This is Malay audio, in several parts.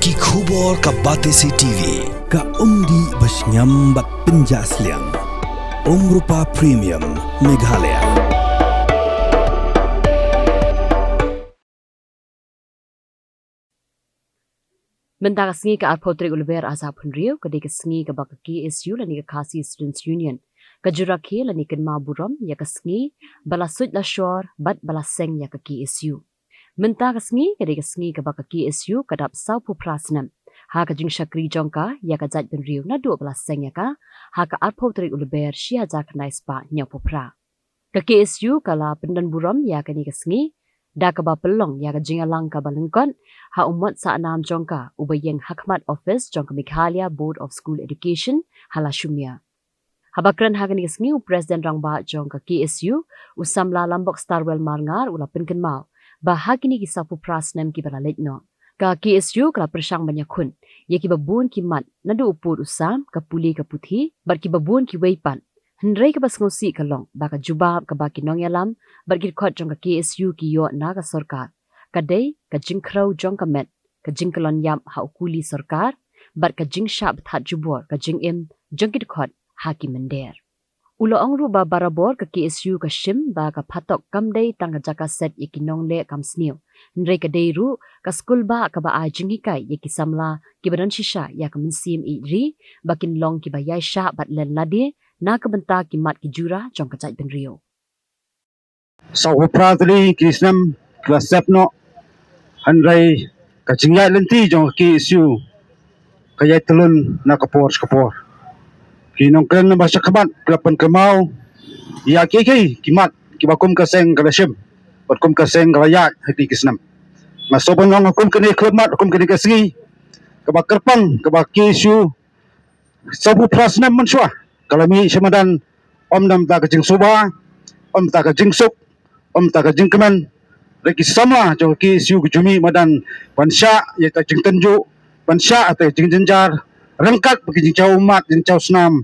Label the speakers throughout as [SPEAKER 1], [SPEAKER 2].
[SPEAKER 1] Ki khubor ka Batesi TV
[SPEAKER 2] ka umdi basnyam bak penjaslian Rupa Premium Meghalaya.
[SPEAKER 3] Bentang sengi ke arpotrik ulber azab punriu ke dik sengi ke bak KSU lani ke Khasi Students Union ke Jurakhi lani ke Maburam ya ke sengi balasut lashor bat balaseng ya ke KSU. Bentang sengi ke bak KSU ke dap saupu prasnam ha ke jing syakri jongka ya ke zat punriu na 12 balaseng ya ka ha ke arpotrik ulber syia jak naispa nyapopra. Ke KSU kala pendan buram ya ke ni ke sengi da ka ba pelong ya ka jingalang ka balengkon ha umat sa nam jongka ubayeng hakmat office jongka Meghalaya Board of School Education hala shumia habakran hagan ngi president rangba jongka KSU usamla lambok starwell marngar ula penken mau ba hagini ki sapu prasnem ki bala letno ka KSU kala persang banyakun ye ki babun ki mat nadu upur usam ka puli ka puthi bar ki babun ki weipan Hendrai ke basngosi kalong baka jubab ke baki nongyalam bargit khot jong ka KSU ki yo naga sarkar kadai ka jingkrau jong ka met ka jingkalon yam ha ukuli sarkar bar ka jingsha that jubor ka jingim jongkit khot haki mender ulo angru ba barabor ka KSU ka shim ba ka phatok kamdei tanga jaka set ikinong le kamsniu Hendrai ka deiru ka skul ba ka ba ajingi kai yeki samla ki badan shisha ya ka mensim ri bakin long ki ba yai sha bat len ladi na kabenta ki mat ki jura jong kacai penrio.
[SPEAKER 4] Sa upratli kisnam klasepno handrai kajingya lenti jong KSU kaya telun na kapor kinong kren na basa kamat kelapan kemau ya kiki kimat kibakum kaseng kalashim batkum kaseng kalaya hati kisnam masoban ngong akum kini klemat akum kini kasgi kabakerpang kabak KSU sabu prasnam manswa kalami semadan om nam ta kajing suba om ta kajing sup om ta kajing keman reki sama jo KSU kujumi madan pansya ya ta jing tenju pansya atau jing jenjar rengkat bagi jing umat jing senam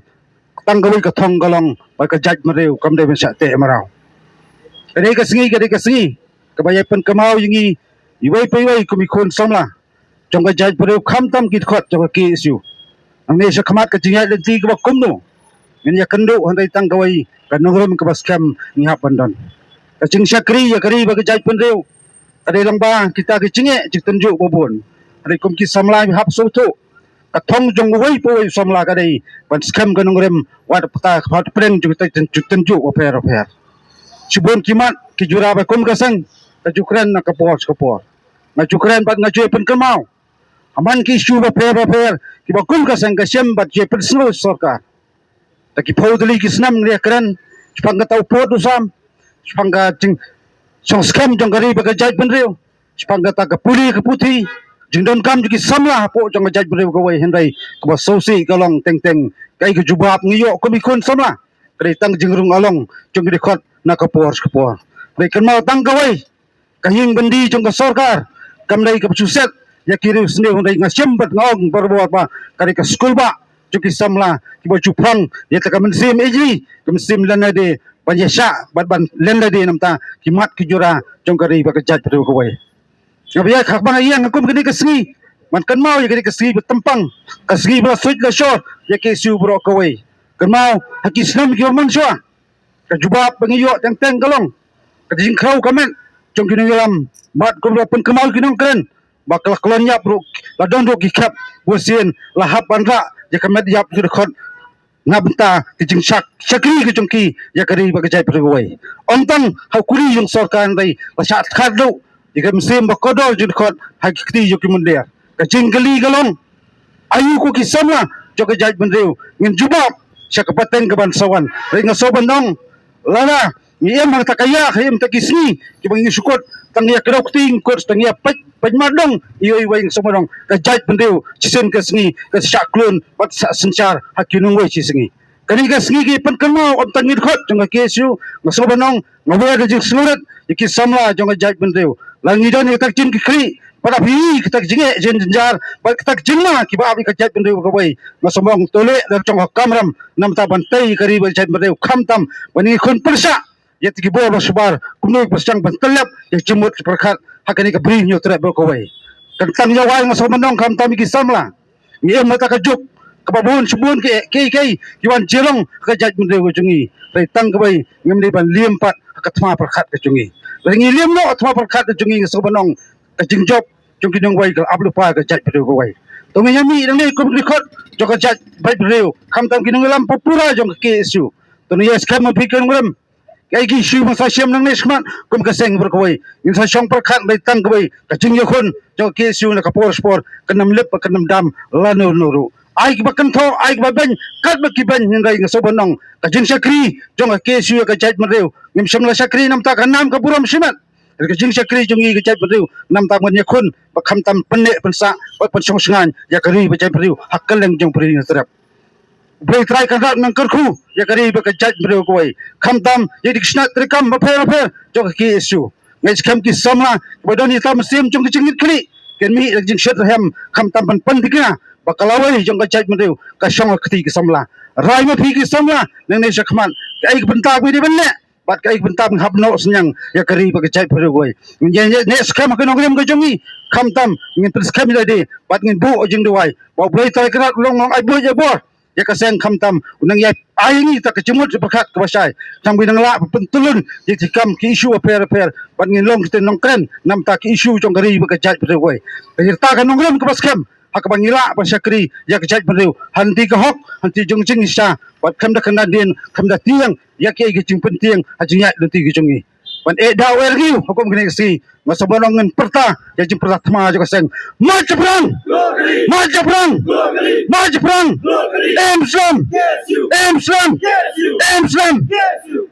[SPEAKER 4] tanggawi ka thong galong ba ka jaj mareu kam de pansya te marau kade ka sengi kabaya pen kamau yingi iwai paiwai kumikon samla jong ka jaj mareu kham tam kit khot jo KSU ang ne sa khamat ka jing lenti ka kumno Min ya kendo handai tanggawai kanungrum ke baskam ngihap bandon. Kacing syakri ya kari bagi jaj penreu. Tadi langba kita ke cinge cik tunjuk bobon. Hari kum ki samla hap soto. Katong jong wei po samla kadai baskam kanungrum wad peta khat preng cik tunjuk oper. Sibon kimat ki jura ba kum kasang tajukran na kapor. Ngajukran bat ngajue pen kemau. Aman ki shu ba per ki ba kum kasang kasyam bat je personal sarkar. Taki paudali kisnam dia keren sepangga tau pot usam sepangga jing song scam jong gari baga jaj benreu sepangga ta ka puli ka puthi jing don kam juki samla po jong jaj benreu ka wai hendai ka ba sosi kalong teng kai ka jubab ngiyo ko mikon samla kare tang jing rung along jong di khot na ka por dai kan mau tang ka wai ka hing bendi jong ka sarkar kam dai ka chuset ya kiri sne dai ngasyam bat ngong barbuat ba kare ka skul ba Juki samla kibo juprang ya ta kamensim eji kamensim lana de banyasha ban lenda de namta kimat kijura jongkari bakajat pada kawai ngabiya khakbang iya ngakum kini kesengi man kan mau ya kini kesengi betempang kesengi bra suit la short ya KSU bro kawai kan mau haki islam ki man shwa ka jubab bangiyo teng galong ka jing krau kamen jong kini galam mat ko pen kemal kinong keren bakal kolonnya bro la don do ki kap wasien la hapan ra ya kamet yap ju khot ngabta kijing syakri kijongki ya kari bagajai pergawai ontang hakuri yung sarkan dai pasat khadlo digam sim bakodol ju khot hakti ju kimundia kajing gali galong ayu ko kisama jo kajai bendeu ngin jubab syakapateng ke bansawan ringa soban dong lana ngiem mang takaya khayem takisni kibang sukot tangia kerokting kurs tangia pajmadong iyo iwing somodong kajaj pendeu cisen kesngi kesyaklun bat sa sencar hakinung we cisengi kani kesngi ki penkenau om tangir khot jong KSU ngasobanong ngawe de jing surat iki samla jong kajaj pendeu langi don tak jin ki kri pada bi kita jinge jenjar bat kita jingma ki ba abi kajaj pendeu ka wai ngasobong tole dar jong kamram nam ta bantai kari kajaj pendeu khamtam bani khun persa ya tiki bo subar kumno pasang bantalap ya jemut perkhat hakani ka bring yo tra bo kawai Kentang Jawa yang semenong kam tam kisam lah. Ngiam mata kajuk kababun sebun ke kiwan jerong kajat mende wajungi. Rai tang kabai ngam di ban liempat katma perkat kajungi. Rai ngiliam no atma perkat kajungi semenong kajingjop jungki dong wai kal ablupa kajat mende wai. Tong nyami dang ni kum rekod jok kajat bai breu kam tam kinung lam papura jong ke isu. Tong yes kam pikir ngam Kaya isu masa siam nang nesman kum kaseng berkawai. Insa syong perkat bai tang kawai kajing yakun jong ke isu na kapor spor kenam lep kenam dam lanu nuru. Ai ki bakan tho ai ki baban kat ba ki ban ngai ngasobanong kajing sakri jong ke isu ka jait mereu ngim samla sakri nam ta kanam ka buram simat. Kajing sakri jong i ka jait mereu nam ta man yakun ba kham tam penne pensa ba pensong sengan ya kari ba jait mereu hakal lang jong peri ngasrap. Boleh try kan rak nang kerku ya kari bekajat beliau koi khamtam jadi kisnat terkam apa jok ki isu ngai skam ki samla badon hitam sim jong kecingit kali ken mi jing shet hem khamtam pan dikna bakalawai jong kajat beliau ka shong keti ki samla rai ma phi ki samla nang ne sakman ai bentak mi di benne bat kai bentak habno senyang ya kari bekajat beliau koi ne skam ka nongem ka jongi khamtam ngin skam ladi bat ngin bu jing duai ba boleh try kan long ai bu je bor ya kaseng khamtam unang ya aingi ta kecimut berkat kebasai sang binang la pentulun di tikam ki isu aper ban ngin long kita nongkren nam ta ki isu jong gari bekajat berwai kahir ta kan nonglam kebaskam hak bangila pasakri ya kajat bereu hanti ka hok hanti jong jing isa bat kham da kan din kham da tiang ya ki jing penting hajinya lunti ki jongi ban da wergi hukum kini si masa bonongan perta ya jing perta tama jo kaseng maju perang Emslam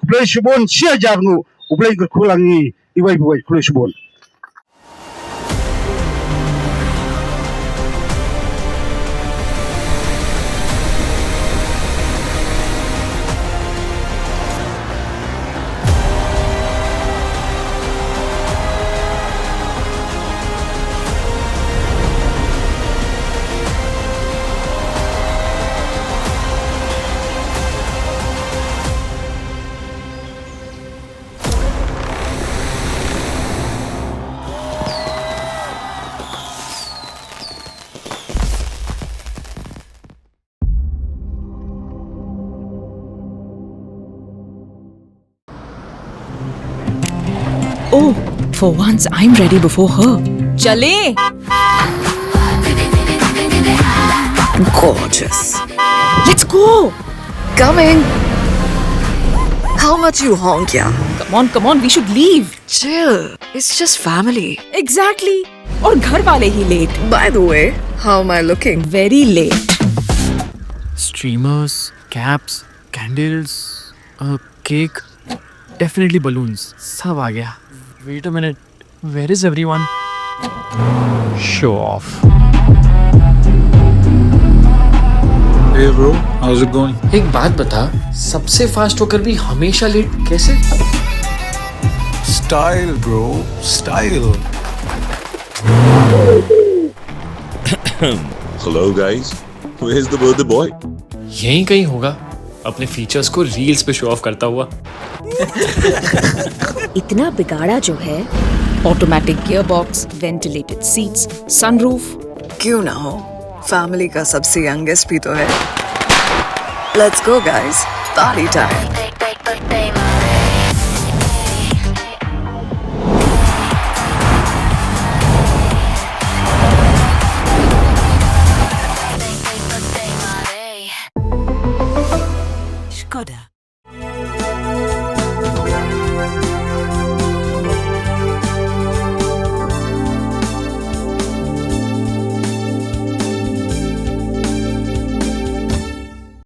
[SPEAKER 4] kuplay subon sia jarngu kuplay kulangi iwai kuplay subon.
[SPEAKER 5] Oh, for once I'm ready before her. Chale!
[SPEAKER 6] Gorgeous.
[SPEAKER 5] Let's go!
[SPEAKER 6] Coming. How much you honk, yeah?
[SPEAKER 5] Come on, we should leave.
[SPEAKER 6] Chill. It's just family.
[SPEAKER 5] Exactly. और घर वाले ही late.
[SPEAKER 6] By the way, how am I looking?
[SPEAKER 5] Very late.
[SPEAKER 7] Streamers, caps, candles, a cake, definitely balloons. सब आ गया. Wait a minute. Where is everyone? Show off.
[SPEAKER 8] Hey bro, how's it going?
[SPEAKER 9] एक बात बता, सबसे फास्ट होकर भी हमेशा लेट कैसे?
[SPEAKER 8] Style bro, style.
[SPEAKER 10] Hello guys, where's the birthday boy?
[SPEAKER 9] यहीं कहीं होगा, अपने फीचर्स को रील्स पे शो ऑफ करता हुआ.
[SPEAKER 11] इतना बिगाड़ा जो है.
[SPEAKER 5] Automatic gearbox, ventilated seats, sunroof.
[SPEAKER 6] क्यों ना हो? फैमिली का सबसे यंगेस्ट भी तो है. Let's go guys, party time.
[SPEAKER 11] Skoda.